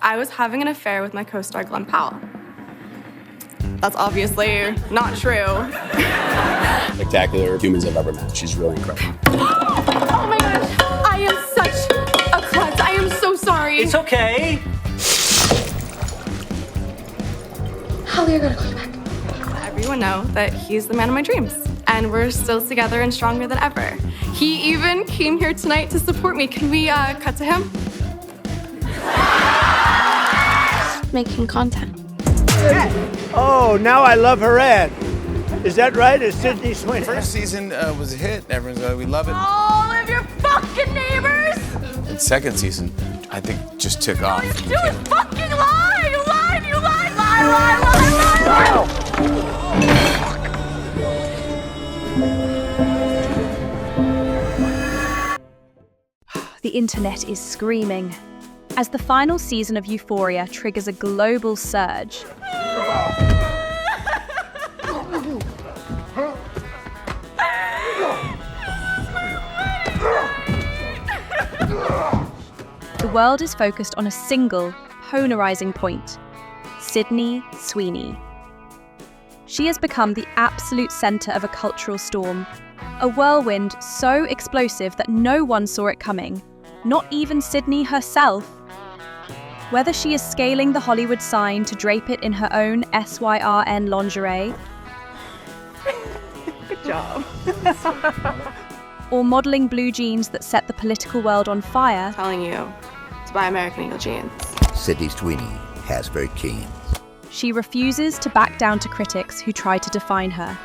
I was having an affair with my co-star Glenn Powell. That's obviously not true. Spectacular humans I've ever met. She's really incredible. Oh my gosh, I am such a klutz. I am so sorry. It's okay. Holly, I gotta call you back. Everyone know that he's the man of my dreams, and we're still together and stronger than ever. He even came here tonight to support me. Can we cut to him? Making content. Oh, now I love her ad. Is that right? It's Sydney Sweeney. First season was a hit. Everyone's like, we love it. All of your fucking neighbors! And second season, I think, just took off. You fucking lie! You lied! You lied! Lie! The internet is screaming as the final season of Euphoria triggers a global surge. The world is focused on a single, polarizing point: Sydney Sweeney. She has become the absolute center of a cultural storm, a whirlwind so explosive that no one saw it coming, not even Sydney herself. Whether she is scaling the Hollywood sign to drape it in her own SYRN lingerie, Good job. or modeling blue jeans that set the political world on fire, Telling you to buy American Eagle jeans. Sydney Sweeney has very keen. she refuses to back down to critics who try to define her.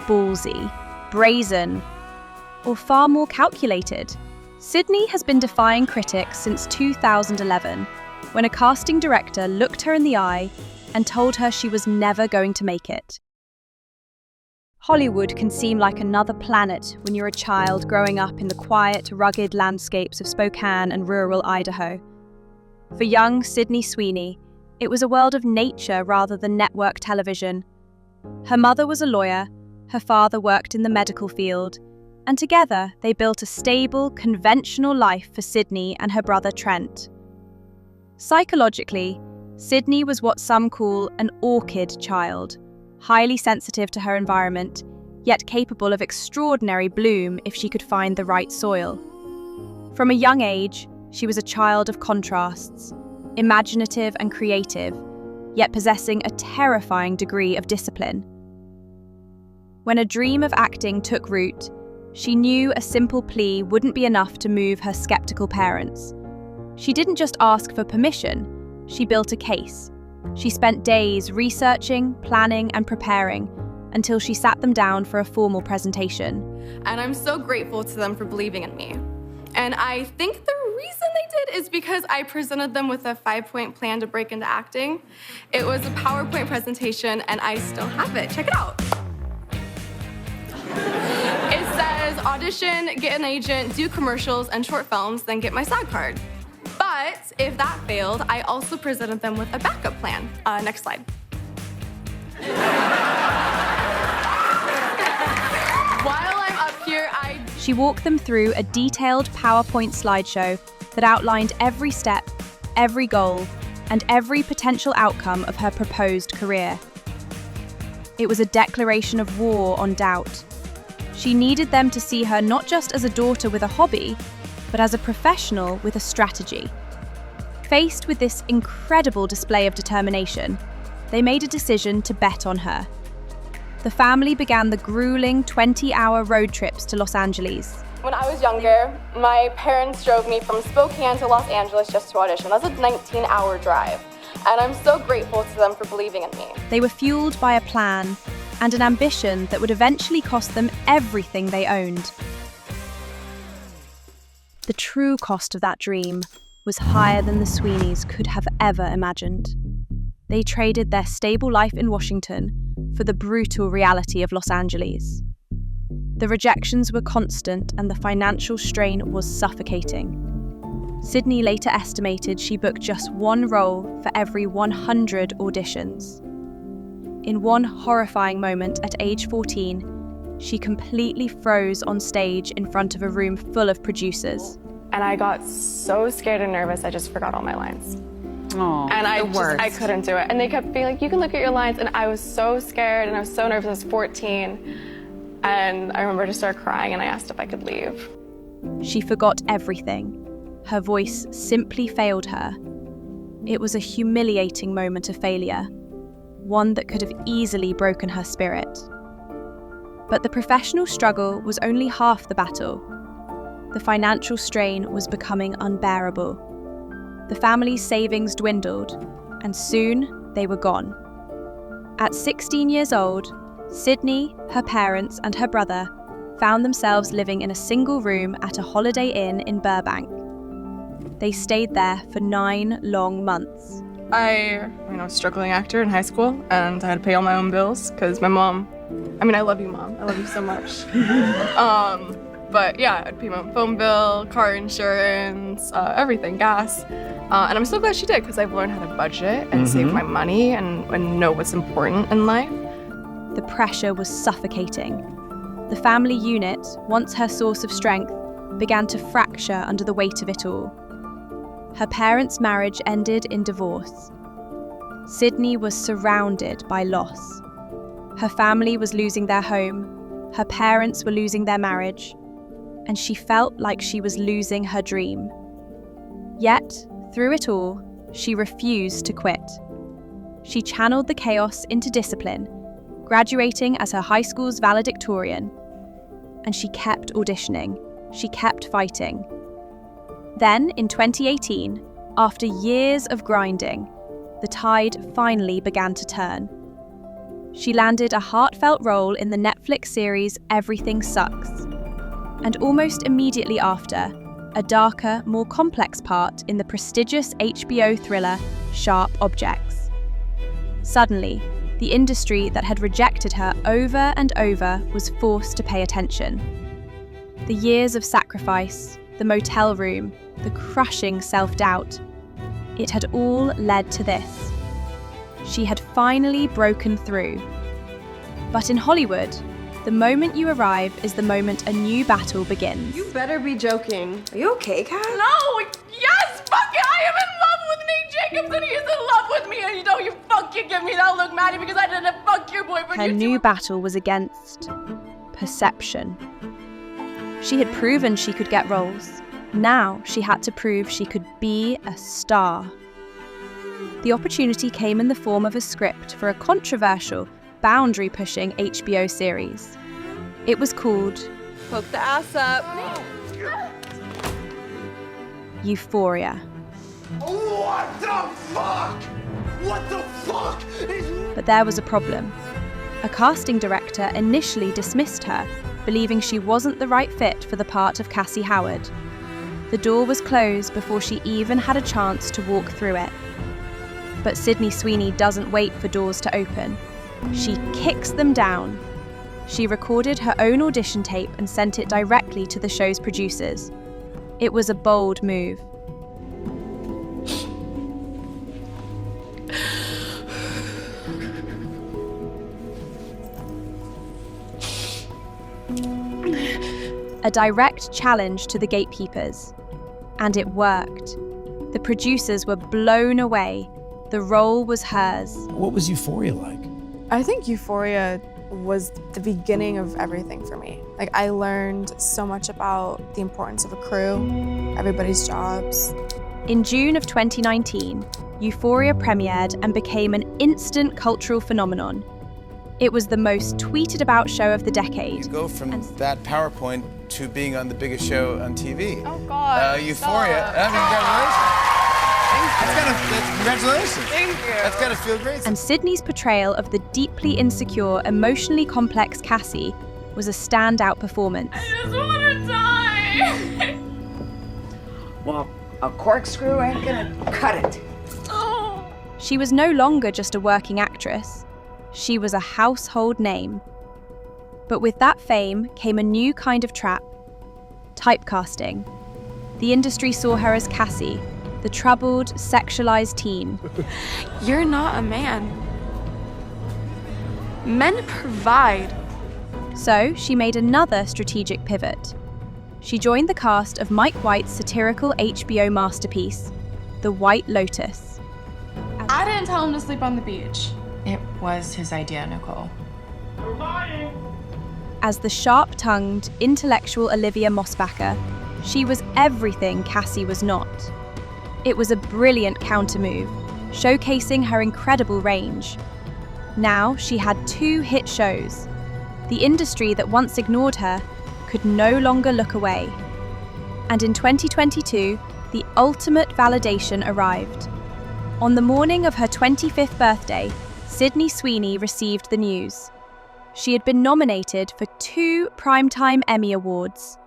Ballsy, brazen, or far more calculated, Sydney has been defying critics since 2011, when a casting director looked her in the eye and told her she was never going to make it. Hollywood can seem like another planet when you're a child growing up in the quiet, rugged landscapes of Spokane and rural Idaho. For young Sydney Sweeney, it was a world of nature rather than network television. Her mother was a lawyer, her father worked in the medical field, and together they built a stable, conventional life for Sydney and her brother Trent. Psychologically, Sydney was what some call an orchid child, highly sensitive to her environment, yet capable of extraordinary bloom if she could find the right soil. From a young age, she was a child of contrasts, imaginative and creative, yet possessing a terrifying degree of discipline. When a dream of acting took root, she knew a simple plea wouldn't be enough to move her skeptical parents. She didn't just ask for permission, she built a case. She spent days researching, planning, and preparing until she sat them down for a formal presentation. And I'm so grateful to them for believing in me. And I think the reason they did is because I presented them with a 5-point plan to break into acting. It was a PowerPoint presentation, and I still have it. Check it out. It says, audition, get an agent, do commercials and short films, then get my SAG card. But if that failed, I also presented them with a backup plan. Next slide. While I'm up here, She walked them through a detailed PowerPoint slideshow that outlined every step, every goal, and every potential outcome of her proposed career. It was a declaration of war on doubt. She needed them to see her not just as a daughter with a hobby, but as a professional with a strategy. Faced with this incredible display of determination, they made a decision to bet on her. The family began the grueling 20-hour road trips to Los Angeles. When I was younger, my parents drove me from Spokane to Los Angeles just to audition. That's a 19-hour drive. And I'm so grateful to them for believing in me. They were fueled by a plan and an ambition that would eventually cost them everything they owned. The true cost of that dream was higher than the Sweeneys could have ever imagined. They traded their stable life in Washington for the brutal reality of Los Angeles. The rejections were constant and the financial strain was suffocating. Sydney later estimated she booked just one role for every 100 auditions. In one horrifying moment at age 14, she completely froze on stage in front of a room full of producers. and I got so scared and nervous, I just forgot all my lines. Oh, And I couldn't do it. And they kept being like, you can look at your lines. And I was so scared and I was so nervous. I was 14. And I remember I just started crying and I asked if I could leave. She forgot everything. Her voice simply failed her. It was a humiliating moment of failure, one that could have easily broken her spirit. But the professional struggle was only half the battle. The financial strain was becoming unbearable. The family's savings dwindled, and soon they were gone. At 16 years old, Sydney, her parents, and her brother found themselves living in a single room at a Holiday Inn in Burbank. They stayed there for 9 long months. I was a struggling actor in high school, and I had to pay all my own bills because my mom, I love you, Mom. I love you so much. But yeah, I'd pay my own phone bill, car insurance, everything, gas. And I'm so glad she did because I've learned how to budget and save my money and know what's important in life. The pressure was suffocating. The family unit, once her source of strength, began to fracture under the weight of it all. Her parents' marriage ended in divorce. Sydney was surrounded by loss. Her family was losing their home, her parents were losing their marriage, and she felt like she was losing her dream. Yet, through it all, she refused to quit. She channeled the chaos into discipline, graduating as her high school's valedictorian. And she kept auditioning. She kept fighting. Then, in 2018, after years of grinding, the tide finally began to turn. She landed a heartfelt role in the Netflix series Everything Sucks. And almost immediately after, a darker, more complex part in the prestigious HBO thriller Sharp Objects. Suddenly, the industry that had rejected her over and over was forced to pay attention. The years of sacrifice, the motel room, the crushing self-doubt, it had all led to this. She had finally broken through. But in Hollywood, the moment you arrive is the moment a new battle begins. You better be joking. Are you okay, Kat? No! Yes! Fuck it! I am in love with Nate Jacobs and he is in love with me! And you fucking give me that look, Maddie, because I didn't fuck your boyfriend. Her new battle was against perception. She had proven she could get roles. Now she had to prove she could be a star. The opportunity came in the form of a script for a controversial, boundary-pushing HBO series. It was called Poke the ass up. Euphoria. What the fuck? What the fuck? But there was a problem. A casting director initially dismissed her, believing she wasn't the right fit for the part of Cassie Howard. The door was closed before she even had a chance to walk through it. But Sydney Sweeney doesn't wait for doors to open. She kicks them down. She recorded her own audition tape and sent it directly to the show's producers. It was a bold move. A direct challenge to the gatekeepers. And it worked. The producers were blown away. The role was hers. What was Euphoria like? I think Euphoria was the beginning of everything for me. Like, I learned so much about the importance of a crew, everybody's jobs. In June of 2019, Euphoria premiered and became an instant cultural phenomenon. It was the most tweeted about show of the decade. You go from that PowerPoint to being on the biggest show on TV. Oh God. Euphoria. Congratulations. Congratulations. Thank you. That's gotta feel great. And Sydney's portrayal of the deeply insecure, emotionally complex Cassie was a standout performance. I just want to die. Well, a corkscrew ain't gonna cut it. Oh. She was no longer just a working actress. She was a household name. But with that fame came a new kind of trap: typecasting. The industry saw her as Cassie, the troubled, sexualized teen. You're not a man. Men provide. So she made another strategic pivot. she joined the cast of Mike White's satirical HBO masterpiece, The White Lotus. I didn't tell him to sleep on the beach. It was his idea, Nicole. As the sharp-tongued, intellectual Olivia Mossbacher, she was everything Cassie was not. It was a brilliant countermove, showcasing her incredible range. Now she had 2 hit shows. The industry that once ignored her could no longer look away. And in 2022, the ultimate validation arrived. On the morning of her 25th birthday, Sydney Sweeney received the news. She had been nominated for 2 Primetime Emmy Awards,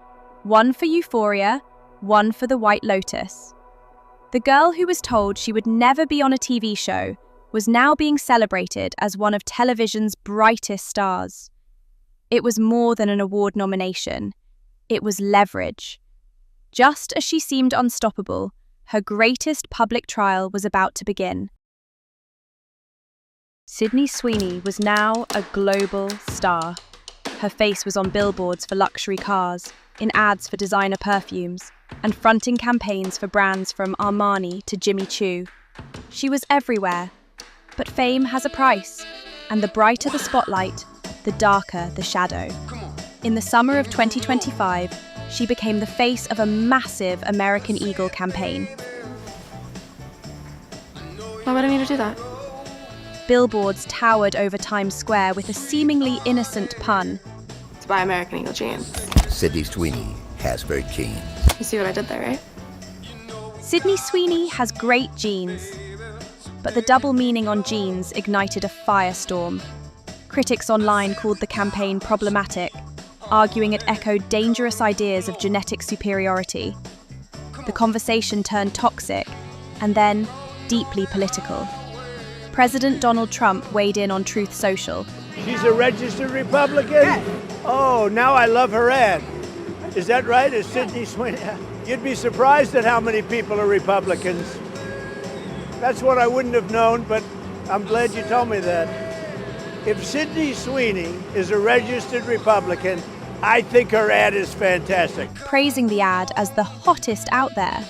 one for Euphoria, one for The White Lotus. The girl who was told she would never be on a TV show was now being celebrated as one of television's brightest stars. It was more than an award nomination. It was leverage. Just as she seemed unstoppable, her greatest public trial was about to begin. Sydney Sweeney was now a global star. Her face was on billboards for luxury cars, in ads for designer perfumes, and fronting campaigns for brands from Armani to Jimmy Choo. She was everywhere. But fame has a price, and the brighter the spotlight, the darker the shadow. In the summer of 2025, she became the face of a massive American Eagle campaign. Why would I need to do that? Billboards towered over Times Square with a seemingly innocent pun. To buy American Eagle jeans. Sydney Sweeney has very keen. You see what I did there, right? Sydney Sweeney has great genes. But the double meaning on jeans ignited a firestorm. Critics online called the campaign problematic, arguing it echoed dangerous ideas of genetic superiority. The conversation turned toxic, and then deeply political. President Donald Trump weighed in on Truth Social. She's a registered Republican? Oh, now I love her ad. Is that right? Is Sydney Sweeney? You'd be surprised at how many people are Republicans. That's what I wouldn't have known, but I'm glad you told me that. If Sydney Sweeney is a registered Republican, I think her ad is fantastic. Praising the ad as the hottest out there.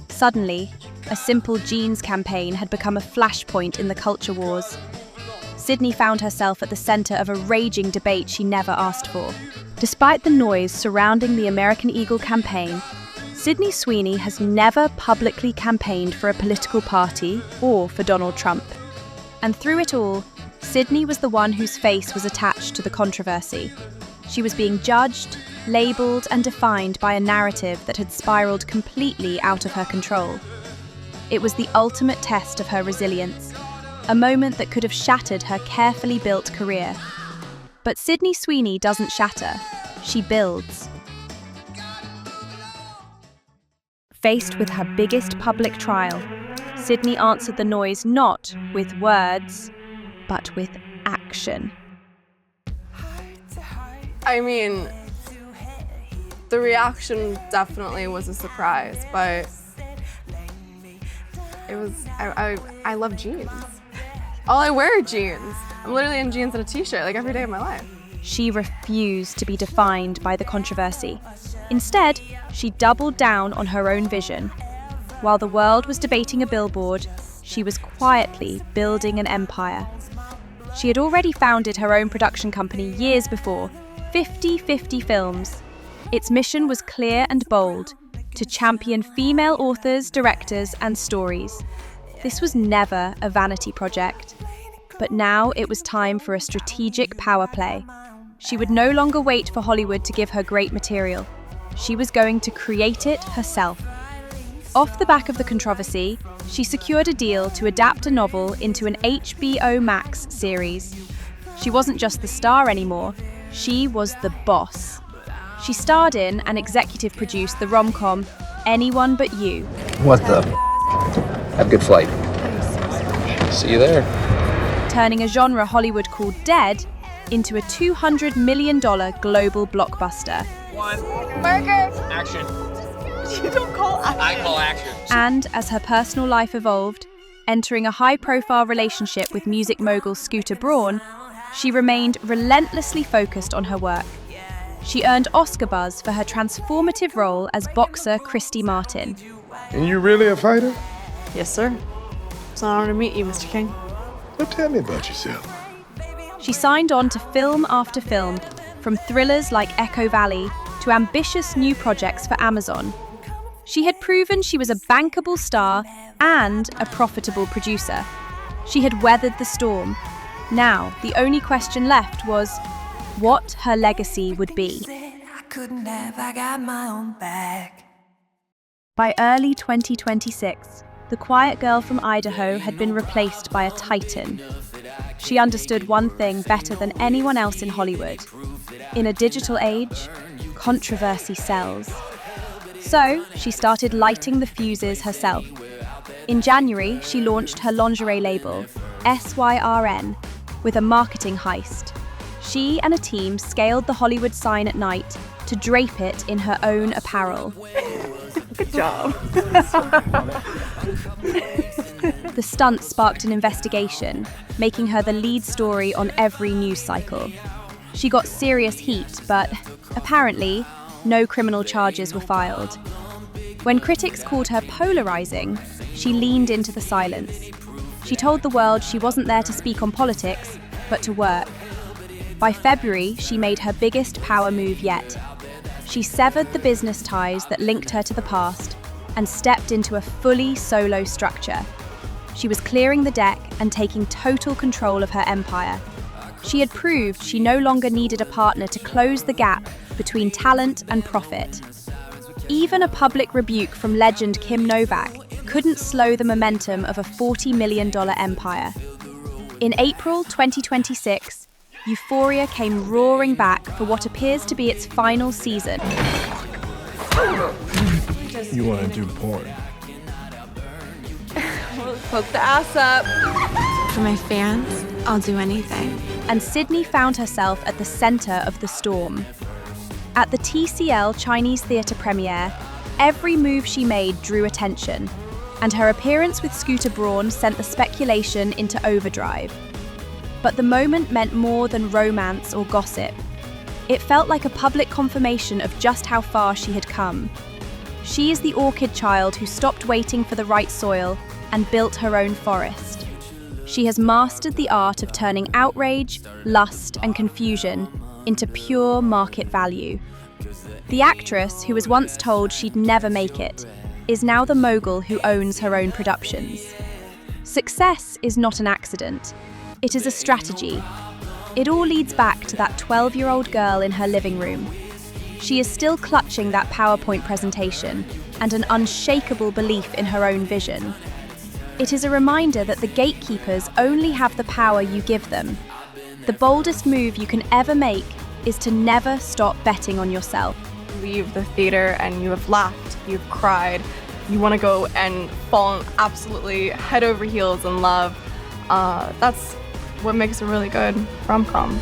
Suddenly, a simple jeans campaign had become a flashpoint in the culture wars. Sydney found herself at the center of a raging debate she never asked for. Despite the noise surrounding the American Eagle campaign, Sydney Sweeney has never publicly campaigned for a political party or for Donald Trump. And through it all, Sydney was the one whose face was attached to the controversy. She was being judged, labeled, and defined by a narrative that had spiraled completely out of her control. It was the ultimate test of her resilience, a moment that could have shattered her carefully built career. But Sydney Sweeney doesn't shatter, she builds. Faced with her biggest public trial, Sydney answered the noise not with words, but with action. I mean, the reaction definitely was a surprise, but it was, I love jeans. All I wear are jeans. I'm literally in jeans and a t-shirt like every day of my life. She refused to be defined by the controversy. Instead, she doubled down on her own vision. While the world was debating a billboard, she was quietly building an empire. She had already founded her own production company years before, 50/50 Films. Its mission was clear and bold, to champion female authors, directors, and stories. This was never a vanity project. But now it was time for a strategic power play. She would no longer wait for Hollywood to give her great material. She was going to create it herself. Off the back of the controversy, she secured a deal to adapt a novel into an HBO Max series. She wasn't just the star anymore, she was the boss. She starred in and executive produced the rom-com Anyone But You. What the? Have a good flight. See you there. Turning a genre Hollywood called dead into a $200 million global blockbuster. Burger! Action. You don't call action. I call action. And as her personal life evolved, entering a high-profile relationship with music mogul Scooter Braun, she remained relentlessly focused on her work. She earned Oscar buzz for her transformative role as boxer Christy Martin. And you really a fighter? Yes, sir. It's an honor to meet you, Mr. King. Well, tell me about yourself. She signed on to film after film, from thrillers like Echo Valley to ambitious new projects for Amazon. She had proven she was a bankable star and a profitable producer. She had weathered the storm. Now, the only question left was what her legacy would be. By early 2026, the quiet girl from Idaho had been replaced by a titan. She understood one thing better than anyone else in Hollywood. In a digital age, controversy sells. So, she started lighting the fuses herself. In January, she launched her lingerie label, SYRN, with a marketing heist. She and a team scaled the Hollywood sign at night to drape it in her own apparel. Good job. The stunt sparked an investigation, making her the lead story on every news cycle. She got serious heat, but apparently, no criminal charges were filed. When critics called her polarizing, she leaned into the silence. She told the world she wasn't there to speak on politics, but to work. By February, she made her biggest power move yet. She severed the business ties that linked her to the past and stepped into a fully solo structure. She was clearing the deck and taking total control of her empire. She had proved she no longer needed a partner to close the gap between talent and profit. Even a public rebuke from legend Kim Novak couldn't slow the momentum of a $40 million empire. In April 2026, Euphoria came roaring back for what appears to be its final season. You want to do porn? Poke the ass up. For my fans, I'll do anything. And Sydney found herself at the center of the storm. At the TCL Chinese Theatre premiere, every move she made drew attention, and her appearance with Scooter Braun sent the speculation into overdrive. But the moment meant more than romance or gossip. It felt like a public confirmation of just how far she had come. She is the orchid child who stopped waiting for the right soil and built her own forest. She has mastered the art of turning outrage, lust, and confusion into pure market value. The actress, who was once told she'd never make it, is now the mogul who owns her own productions. Success is not an accident. It is a strategy. It all leads back to that 12-year-old girl in her living room. She is still clutching that PowerPoint presentation and an unshakable belief in her own vision. It is a reminder that the gatekeepers only have the power you give them. The boldest move you can ever make is to never stop betting on yourself. Leave the theater and you have laughed, you've cried, you want to go and fall absolutely head over heels in love. That's what makes a really good rom-com.